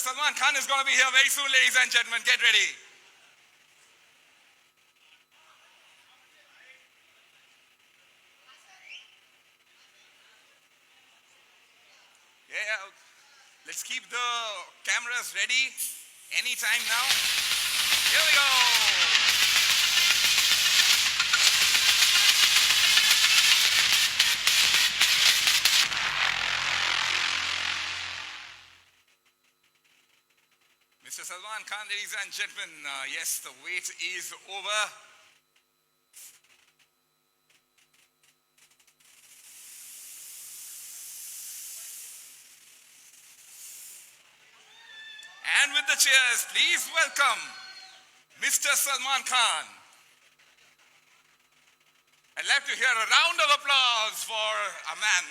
Salman Khan is going to be here very soon, ladies and gentlemen. Get ready. Yeah, let's keep the cameras ready. Anytime now. Here we go. Mr. Salman Khan, ladies and gentlemen, yes, the wait is over. And with the cheers, please welcome Mr. Salman Khan. I'd like to hear a round of applause for a man.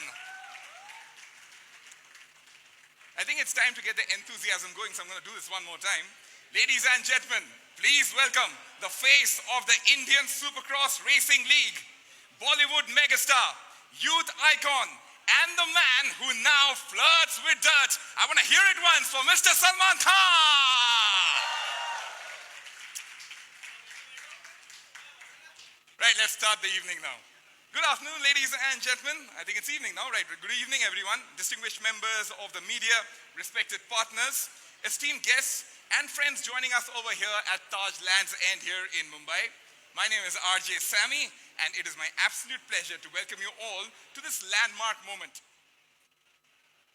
I think it's time to get the enthusiasm going, so I'm going to do this one more time. Ladies and gentlemen, please welcome the face of the Indian Supercross Racing League, Bollywood megastar, youth icon, and the man who now flirts with dirt. I want to hear it once for Mr. Salman Khan. Right, let's start the evening now. Good afternoon, ladies and gentlemen. I think it's evening now, right? Good evening, everyone. Distinguished members of the media, respected partners, esteemed guests, and friends joining us over here at Taj Lands End here in Mumbai. My name is RJ Sammy, and it is my absolute pleasure to welcome you all to this landmark moment.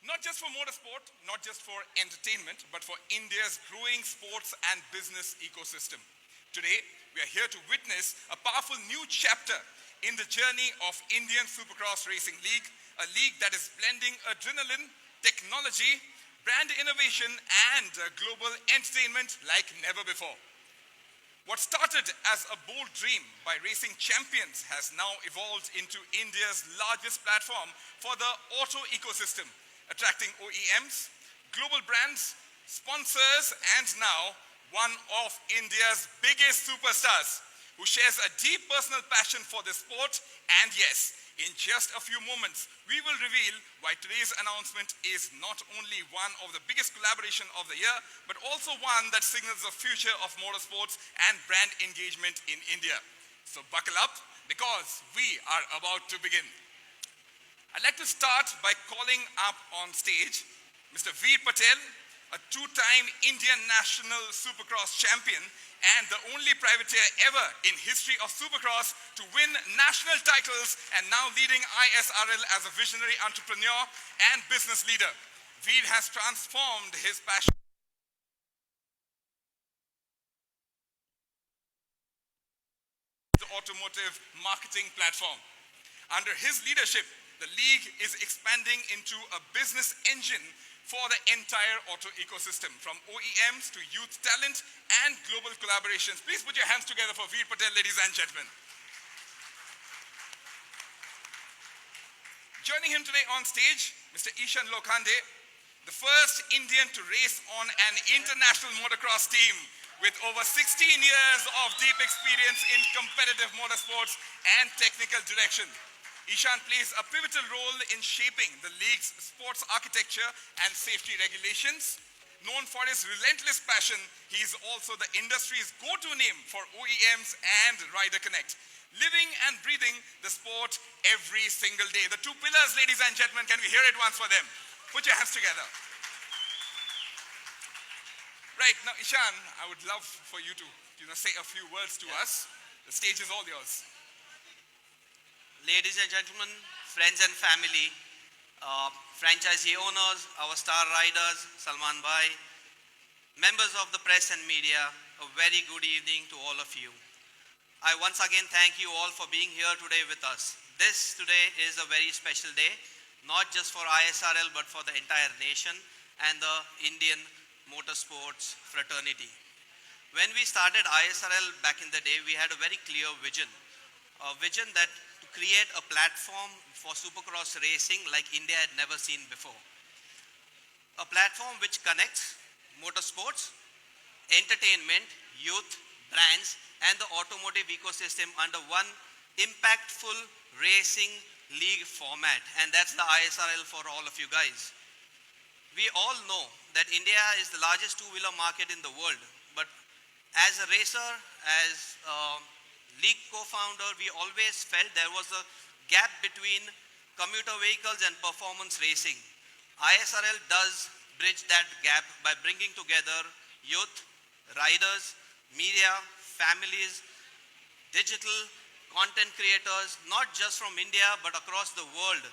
Not just for motorsport, not just for entertainment, but for India's growing sports and business ecosystem. Today, we are here to witness a powerful new chapter in the journey of Indian Supercross Racing League, a league that is blending adrenaline, technology, brand innovation, and global entertainment like never before. What started as a bold dream by racing champions has now evolved into India's largest platform for the auto ecosystem, attracting OEMs, global brands, sponsors, and now one of India's biggest superstars, who shares a deep personal passion for the sport. And yes, in just a few moments, we will reveal why today's announcement is not only one of the biggest collaboration of the year, but also one that signals the future of motorsports and brand engagement in India. So buckle up, because we are about to begin. I'd like to start by calling up on stage Mr. Veer Patel, a two-time Indian National Supercross champion and the only privateer ever in history of Supercross to win national titles, and now leading ISRL as a visionary entrepreneur and business leader. Veer has transformed his passion the automotive marketing platform. Under his leadership, the league is expanding into a business engine for the entire auto ecosystem, from OEMs to youth talent and global collaborations. Please put your hands together for Veer Patel, ladies and gentlemen. Joining him today on stage, Mr. Ishan Lokhande, the first Indian to race on an international motocross team with over 16 years of deep experience in competitive motorsports and technical direction. Ishan plays a pivotal role in shaping the league's sports architecture and safety regulations. Known for his relentless passion, he is also the industry's go-to name for OEMs and Rider Connect, living and breathing the sport every single day. The two pillars, ladies and gentlemen, can we hear it once for them? Put your hands together. Right, now Ishan, I would love for you to say a few words to us. The stage is all yours. Ladies and gentlemen, friends and family, franchisee owners, our star riders, Salman Bhai, members of the press and media, a very good evening to all of you. I once again thank you all for being here today with us. This today is a very special day, not just for ISRL, but for the entire nation and the Indian motorsports fraternity. When we started ISRL back in the day, we had a very clear vision, a vision that to create a platform for supercross racing like India had never seen before. A platform which connects motorsports, entertainment, youth, brands, and the automotive ecosystem under one impactful racing league format, and that's the ISRL for all of you guys. We all know that India is the largest two-wheeler market in the world. But as a racer, as a league co-founder, we always felt there was a gap between commuter vehicles and performance racing. ISRL does bridge that gap by bringing together youth, riders, media, families, digital content creators, not just from India, but across the world.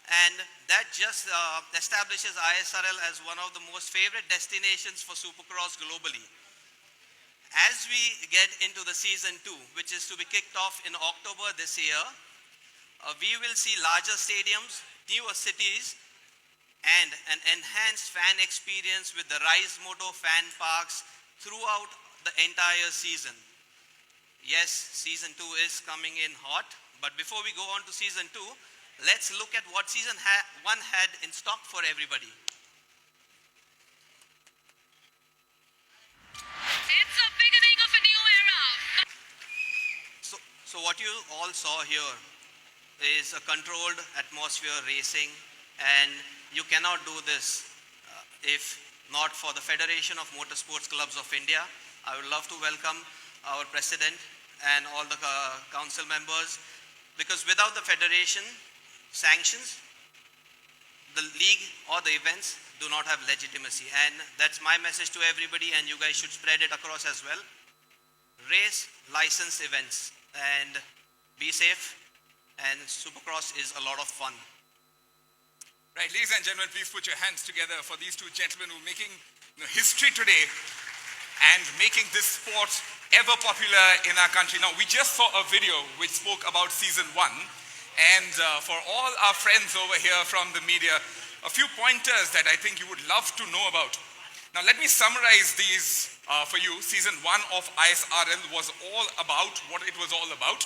And that just establishes ISRL as one of the most favorite destinations for Supercross globally. As we get into the season 2, which is to be kicked off in October this year, we will see larger stadiums, newer cities, and an enhanced fan experience with the Rise Moto fan parks throughout the entire season. Yes, season 2 is coming in hot, but before we go on to season 2, let's look at what season 1 had in stock for everybody. It's the beginning of a new era. So what you all saw here is a controlled atmosphere racing, and you cannot do this if not for the Federation of Motorsports Clubs of India. I would love to welcome our president and all the council members, because without the federation sanctions, the league or the events do not have legitimacy. And that's my message to everybody, and you guys should spread it across as well. Race licensed events and be safe, and Supercross is a lot of fun. Right, ladies and gentlemen, please put your hands together for these two gentlemen who are making history today and making this sport ever popular in our country. Now, we just saw a video which spoke about season 1, and for all our friends over here from the media, a few pointers that I think you would love to know about. Now, let me summarize these for you. Season 1 of ISRL was all about what it was all about.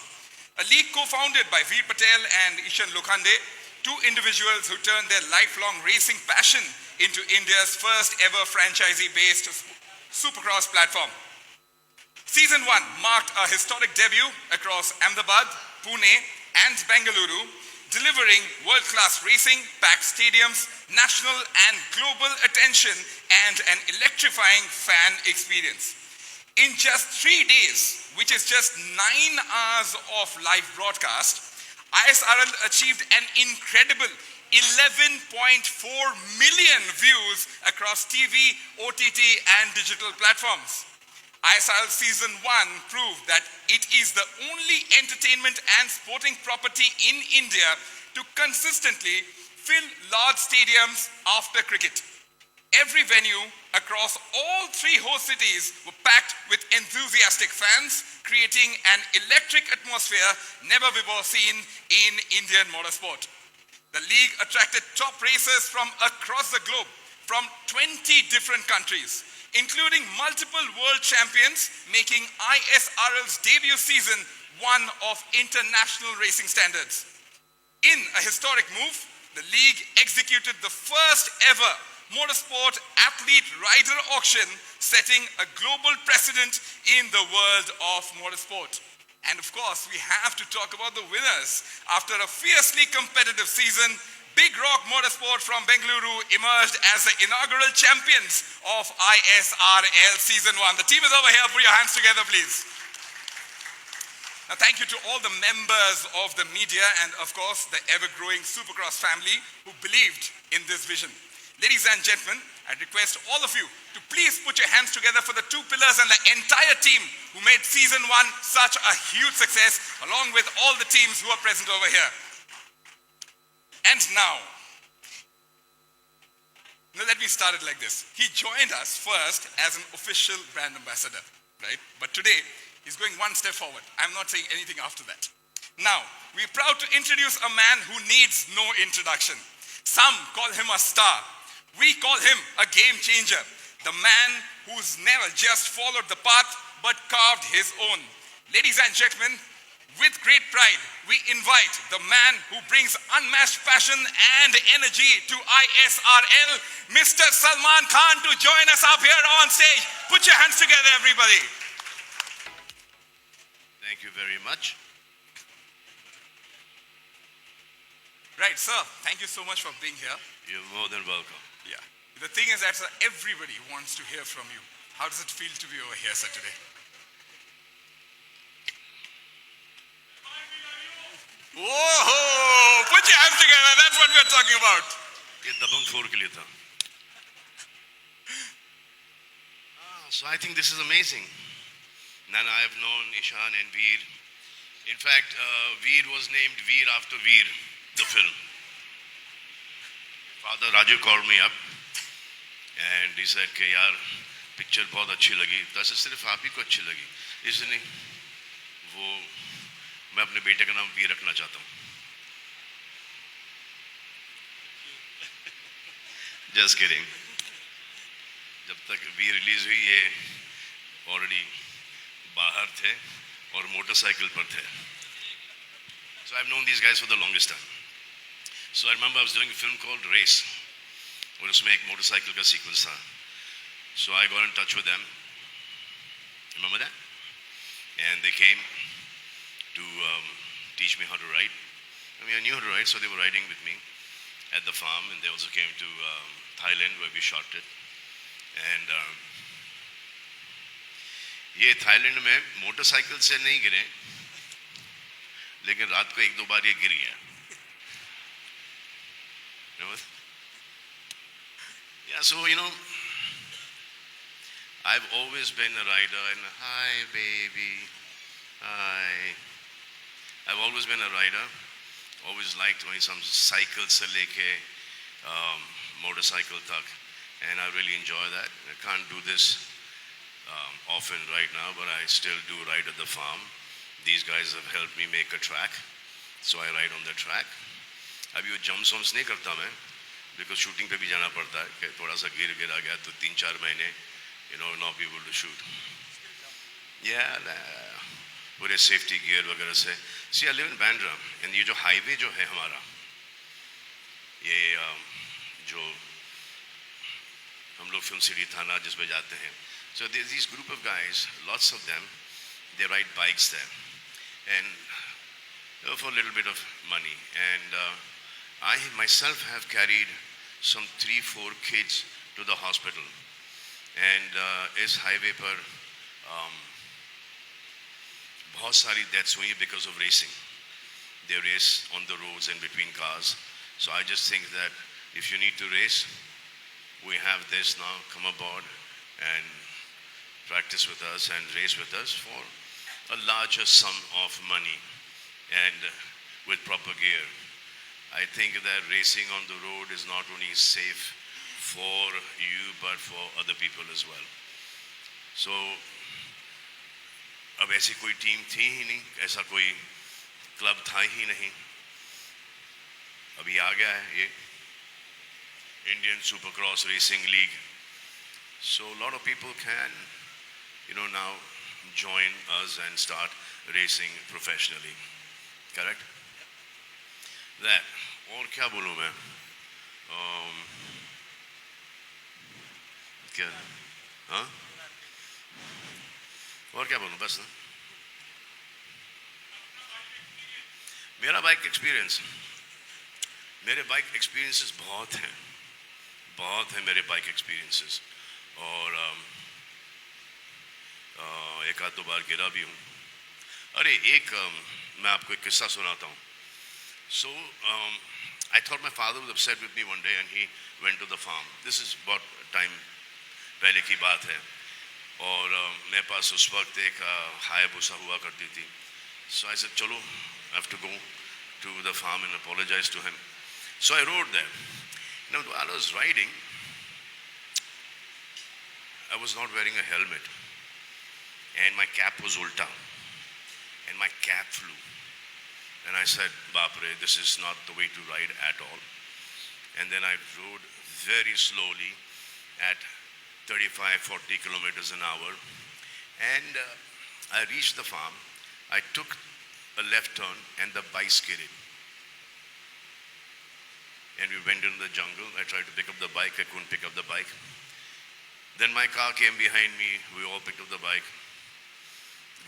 A league co-founded by Veer Patel and Ishan Lokhande, two individuals who turned their lifelong racing passion into India's first ever franchisee-based Supercross platform. Season 1 marked a historic debut across Ahmedabad, Pune and Bengaluru, delivering world-class racing, packed stadiums, national and global attention, and an electrifying fan experience. In just 3 days, which is just 9 hours of live broadcast, ISRL achieved an incredible 11.4 million views across TV, OTT, and digital platforms. ISRL Season 1 proved that it is the only entertainment and sporting property in India to consistently fill large stadiums after cricket. Every venue across all 3 host cities were packed with enthusiastic fans, creating an electric atmosphere never before seen in Indian motorsport. The league attracted top racers from across the globe, from 20 different countries, including multiple world champions, making ISRL's debut season one of international racing standards. In a historic move, the league executed the first ever motorsport athlete rider auction, setting a global precedent in the world of motorsport. And of course, we have to talk about the winners. After a fiercely competitive season, Big Rock Motorsport from Bengaluru emerged as the inaugural champions of ISRL Season 1. The team is over here. Put your hands together, please. Now, thank you to all the members of the media and, of course, the ever-growing Supercross family who believed in this vision. Ladies and gentlemen, I request all of you to please put your hands together for the 2 pillars and the entire team who made Season 1 such a huge success, along with all the teams who are present over here. And now, let me start it like this. He joined us first as an official brand ambassador, right? But today, he's going one step forward. I'm not saying anything after that. Now, we're proud to introduce a man who needs no introduction. Some call him a star. We call him a game changer. The man who's never just followed the path, but carved his own. Ladies and gentlemen, with great pride, we invite the man who brings unmatched passion and energy to ISRL, Mr. Salman Khan, to join us up here on stage. Put your hands together, everybody. Thank you very much. Right, sir. Thank you so much for being here. You're more than welcome. Yeah. The thing is that sir, everybody wants to hear from you. How does it feel to be over here, sir, today? Whoa! Put your hands together. That's what we're talking about. ये दबंग 4 के लिए था. So I think this is amazing. Nana, I have known Ishan and Veer. In fact, Veer was named Veer after Veer, the film. Father Raju called me up and he said कि यार picture बहुत अच्छी लगी. वैसे सिर्फ आप ही को अच्छी लगी, इसलिए वो मैं अपने बेटे का नाम वीर रखना चाहता हूँ. Just kidding. जब तक वी रिलीज हुई ये ऑलरेडी बाहर थे और मोटरसाइकिल पर थे. So I've known these guys for the longest time. So I remember I was doing a film called Race, और उसमें एक मोटरसाइकिल का सीक्वेंस था. So I got in touch with them. Remember that? And they came to teach me how to ride. I mean, I knew how to ride, so they were riding with me at the farm, and they also came to Thailand where we shot it. And ये Thailand में motorcycle से नहीं गिरे, लेकिन रात को 1-2 बार ये गिर गया. Yeah, so you know, I've always been a rider, and hi baby, hi. I've always been a rider. Always liked when some cycle se leke motorcycle tak, and I really enjoy that. I can't do this often right now, but I still do ride at the farm. These guys have helped me make a track, so I ride on the track. अभी वो jumps नहीं करता मैं, because shooting पे भी जाना पड़ता है कि थोड़ा सा गिरा गया तो 3-4 महीने, you know, not be able to shoot. Yeah, पूरे सेफ्टी गियर वगैरह से. See, I live in Bandra, and ये जो हाईवे जो है हमारा, ये जो हम लोग फिल्म सिटी थाना जिस पे जाते हैं, so there's these group of guys, lots of them, they ride bikes there, and for a little bit of money. And I myself have carried some 3-4 kids to the hospital, and इस highway पर बहुत सारी deaths हुई because of racing. They race on the roads and between cars. So I just think that if you need to race, we have this now. Come aboard and practice with us and race with us for a larger sum of money and with proper gear. I think that racing on the road is not only safe for you but for other people as well. So अब ऐसी कोई team थी ही नहीं, ऐसा कोई club था ही नहीं. अभी आ गया है ये Indian Supercross Racing League. So a lot of people can, you know, now join us and start racing professionally. Correct? That. और क्या बोलूँ मैं? क्या? हाँ? और क्या बोलूँ बस ना. मेरा बाइक एक्सपीरियंस, मेरे बाइक एक्सपीरियंसेस बहुत हैं मेरे बाइक एक्सपीरियंसेस. और एक आध 2 बार गिरा भी हूँ. अरे एक मैं आपको एक किस्सा सुनाता हूँ. So I thought my father was upset with me one day and he went to the farm. This is about time पहले की बात है. और मेरे पास उस वक्त एक हायाबुसा हुआ करती थी. So I said, चलो, I have to go to the farm and apologize to him. So I rode there. Now while I was riding, I was not wearing a helmet and my cap was ulta and my cap flew. And I said, Bapre, this is not the way to ride at all. And then I rode very slowly at 35-40 kilometers an hour, and I reached the farm. I took a left turn and the bike skidded, and we went into the jungle. I tried to pick up the bike, I couldn't pick up the bike. Then my car came behind me, we all picked up the bike,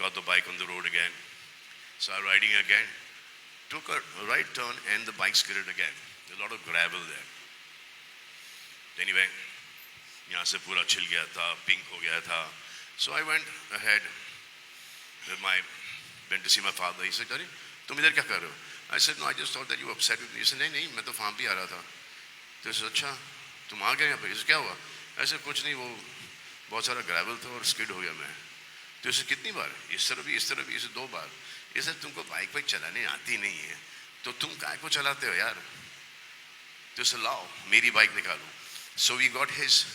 got the bike on the road again, started riding again, took a right turn and the bike skidded again. There's a lot of gravel there. Anyway, यहाँ से पूरा छिल गया था, pink हो गया था. So I went ahead. Went to see my father. He said, "अरे तुम इधर क्या कर रहे हो?" I said, "No, I just thought that you were upset with me." He said, "नहीं नहीं, मैं तो फार्म पे आ रहा था." तो he said, "अच्छा, तुम आ गए यहाँ पे?" He said, "क्या हुआ?" ऐसे कुछ नहीं, वो बहुत सारा ग्रेवल था और स्किड हो गया मैं. तो इसे कितनी बार, इस तरह भी इसे 2 बार. इसे तुमको बाइक चलाने आती नहीं है तो तुम काय को चलाते हो यार. तो इसे लाओ मेरी बाइक निकालो. So we got his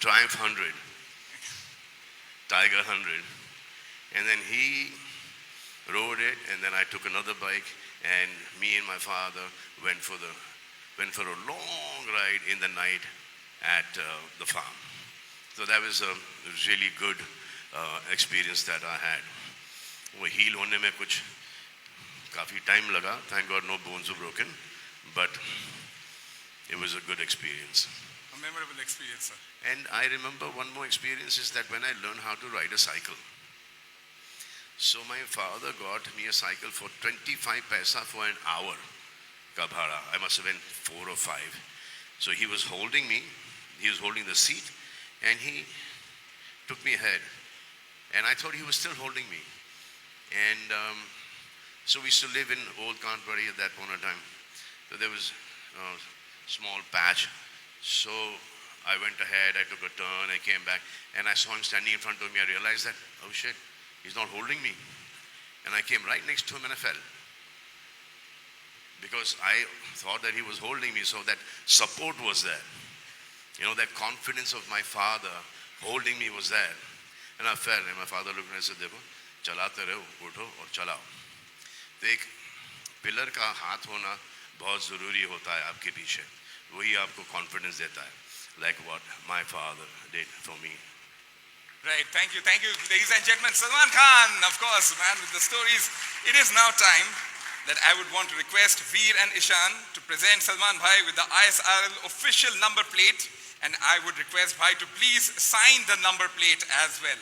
Triumph 100, Tiger 100, and then he rode it, and then I took another bike, and me and my father went for a long ride in the night at the farm. So that was a really good experience that I had. वो heal होने में कुछ काफी time लगा. Thank God no bones were broken, but it was a good experience. A memorable experience, sir. And I remember one more experience is that when I learned how to ride a cycle. So my father got me a cycle for 25 paisa for an hour. Ka bhada. I must have been 4 or 5. So he was holding me. He was holding the seat, and he took me ahead. And I thought he was still holding me. And so we used to live in Old Kantpuri at that point in time. So there was a small patch. So I went ahead, I took a turn, I came back, and I saw him standing in front of me. I realized that, oh shit, he's not holding me. And I came right next to him and I fell. Because I thought that he was holding me, so that support was there. You know, that confidence of my father holding me was there. And I fell, and my father looked at me and said, देखो, चलाते रहो, उठो और चलाओ. तो एक pillar का हाथ होना बहुत ज़रूरी होता है आपके पीछे. वही आपको confidence देता है. Like what my father did for me. Right, thank you, ladies and gentlemen. Salman Khan, of course, man with the stories. It is now time that I would want to request Veer and Ishan to present Salman Bhai with the ISRL official number plate, and I would request Bhai to please sign the number plate as well.